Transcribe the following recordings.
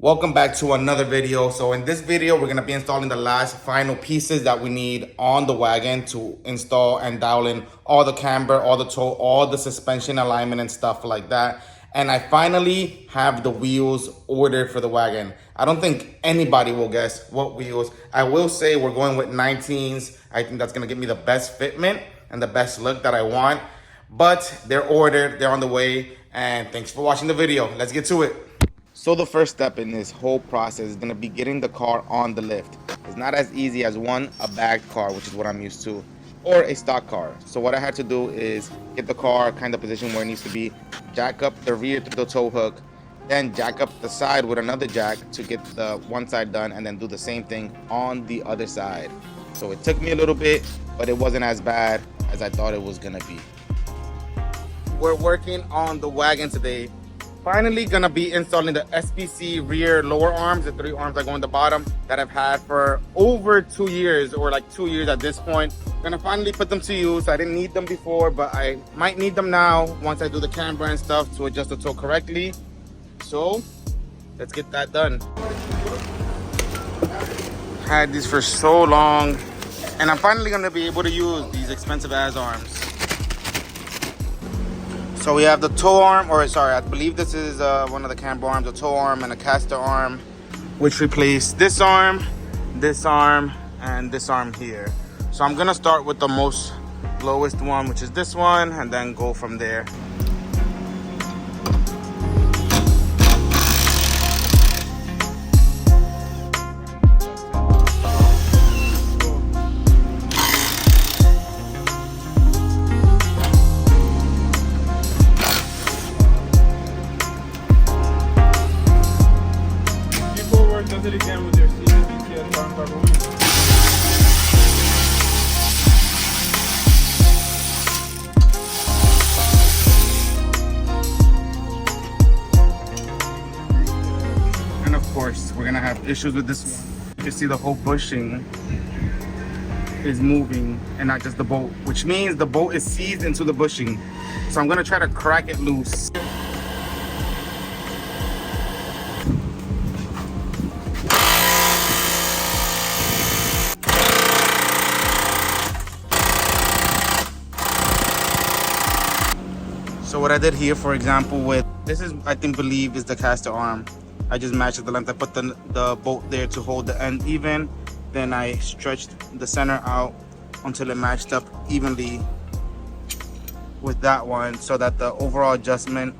Welcome back to another video. So in this video, we're going to be installing the last final pieces that we need on the wagon to install and dial in all the camber, all the toe, all the suspension alignment and stuff like that. And I finally have the wheels ordered for the wagon. I don't think anybody will guess what wheels. I will say we're going with 19s. I think that's going to give me the best fitment and the best look that I want. But they're ordered, they're on the way. And thanks for watching the video. Let's get to it. So the first step in this whole process is going to be getting the car on the lift. It's not as easy as a bagged car, which is what I'm used to, or a stock car. So what I had to do is get the car kind of positioned where it needs to be, jack up the rear through the tow hook, then jack up the side with another jack to get the one side done, and then do the same thing on the other side. So it took me a little bit, but it wasn't as bad as I thought it was going to be. We're working on the wagon today. Finally gonna be installing the SPC rear lower arms, the 3 arms that go on the bottom that I've had for over 2 years, or like 2 years at this point. Gonna finally put them to use. I didn't need them before, but I might need them now once I do the camber and stuff to adjust the toe correctly. So let's get that done. Had these for so long, and I'm finally gonna be able to use these expensive ass arms. So we have the toe arm, or sorry, I believe this is one of the camber arms, a toe arm and a caster arm, which replace this arm, and this arm here. So I'm gonna start with the most lowest one, which is this one, and then go from there. Does it again with their CBTS arm by rolling. And of course, we're gonna have issues with this one. You can see the whole bushing is moving and not just the bolt, which means the bolt is seized into the bushing. So I'm gonna try to crack it loose. So what I did here, for example, with this is, I believe is the caster arm. I just matched the length. I put the bolt there to hold the end even. Then I stretched the center out until it matched up evenly with that one, so that the overall adjustment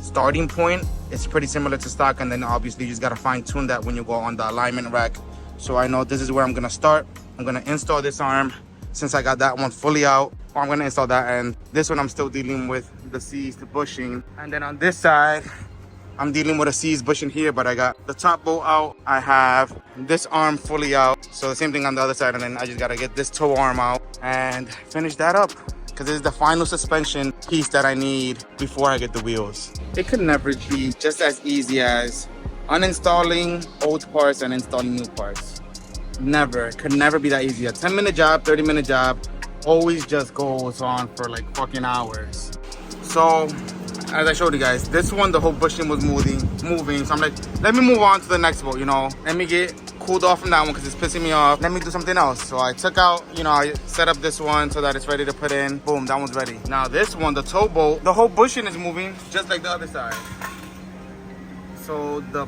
starting point is pretty similar to stock. And then obviously you just gotta fine tune that when you go on the alignment rack. So I know this is where I'm gonna start. I'm gonna install this arm since I got that one fully out. Or I'm gonna install that, and this one I'm still dealing with the seized bushing. And then on this side, I'm dealing with a seized bushing here, but I got the top bolt out. I have this arm fully out. So the same thing on the other side, and then I just gotta get this toe arm out and finish that up, because this is the final suspension piece that I need before I get the wheels. It could never be just as easy as uninstalling old parts and installing new parts. Never. It could never be that easy. A 10-minute job, 30-minute job always just goes on for like fucking hours. So as I showed you guys, this one, the whole bushing was moving. So I'm like, let me move on to the next boat, you know, let me get cooled off from that one because it's pissing me off. Let me do something else. So I took out, you know, I set up this one so that it's ready to put in. Boom, that one's ready. Now this one, the toe bolt, the whole bushing is moving just like the other side. So the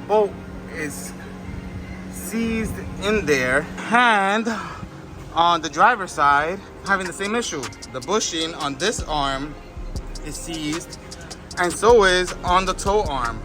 bolt is seized in there, and on the driver's side, having the same issue. The bushing on this arm is seized, and so is on the toe arm.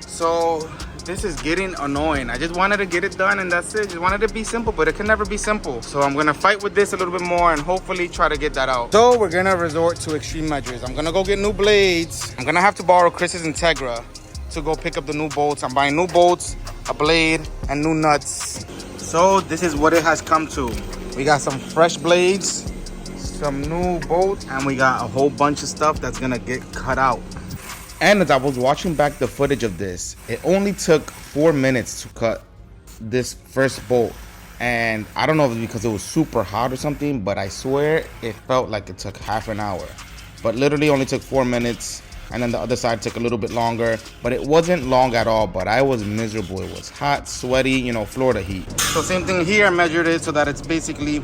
So this is getting annoying. I just wanted to get it done and that's it. Just wanted it to be simple, but it can never be simple. So I'm gonna fight with this a little bit more and hopefully try to get that out. So we're gonna resort to extreme measures. I'm gonna go get new blades. I'm gonna have to borrow Chris's Integra to go pick up the new bolts. I'm buying new bolts, a blade, and new nuts. So this is what it has come to. We got some fresh blades, some new bolts, and we got a whole bunch of stuff that's gonna get cut out. And as I was watching back the footage of this, it only took 4 minutes to cut this first bolt. And I don't know if it's because it was super hot or something, but I swear it felt like it took half an hour. But literally only took 4 minutes. and then the other side took a little bit longer, but it wasn't long at all. But I was miserable. It was hot, sweaty, you know, Florida heat. So same thing here. I measured it so that it's basically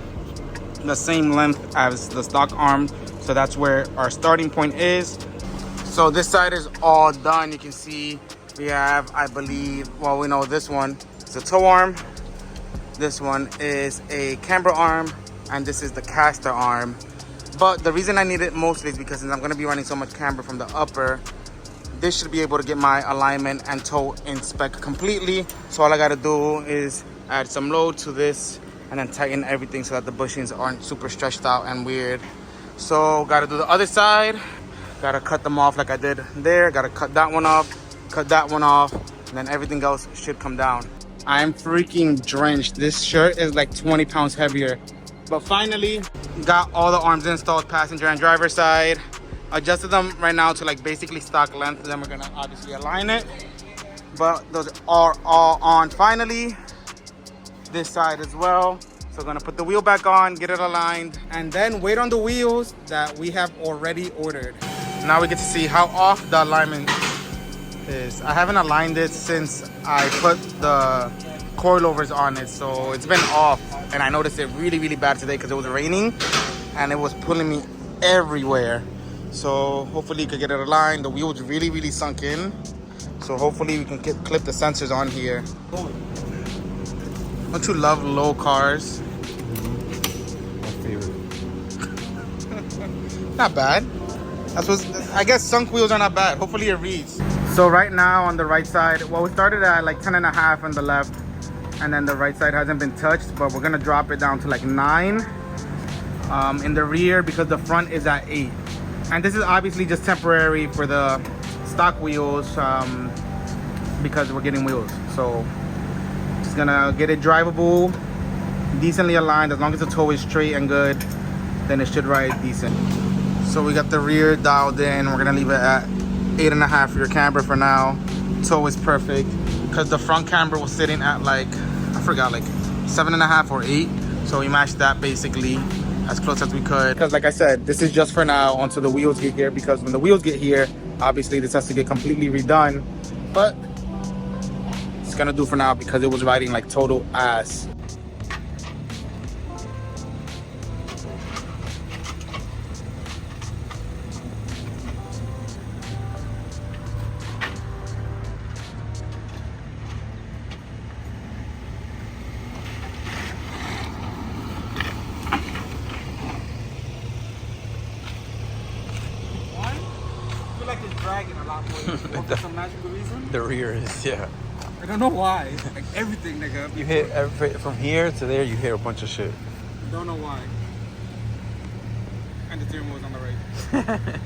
the same length as the stock arm. So that's where our starting point is. So this side is all done. You can see we have, I believe, well, we know this one is a tow arm, this one is a camber arm, and this is the caster arm. But the reason I need it mostly is because since I'm going to be running so much camber from the upper, this should be able to get my alignment and tow in spec completely. So all I got to do is add some load to this and then tighten everything so that the bushings aren't super stretched out and weird. So got to do the other side. Got to cut them off like I did there. Got to cut that one off, cut that one off, and then everything else should come down. I'm freaking drenched. This shirt is like 20 pounds heavier. But finally, got all the arms installed, passenger and driver side. Adjusted them right now to like basically stock length. Then we're gonna obviously align it. But those are all on finally. This side as well. So we're gonna put the wheel back on, get it aligned, and then wait on the wheels that we have already ordered. Now we get to see how off the alignment is. I haven't aligned it since I put the coilovers on it, so it's been off, and I noticed it really bad today because it was raining and it was pulling me everywhere. So hopefully you could get it aligned. The wheel's really sunk in, so hopefully we can clip the sensors on here. Don't you love low cars? My favorite. Not bad. That's what I guess. Sunk wheels are not bad. Hopefully it reads. So right now on the right side, well, we started at like 10.5 on the left, and then the right side hasn't been touched, but we're gonna drop it down to like 9 in the rear because the front is at 8. And this is obviously just temporary for the stock wheels because we're getting wheels. So just gonna get it drivable, decently aligned. As long as the toe is straight and good, then it should ride decent. So we got the rear dialed in. We're gonna leave it at 8.5 rear camber for now. Toe is perfect because the front camber was sitting at like, I forgot, like 7.5 or 8. So we matched that basically as close as we could. Because like I said, this is just for now until the wheels get here, because when the wheels get here, obviously this has to get completely redone. But it's gonna do for now because it was riding like total ass. I feel like it's dragging a lot more. For some magical reason. The rear is, yeah. I don't know why. Like everything, nigga. You hit from here to there. You hit a bunch of shit. Don't know why. And the steering wheel was on the right.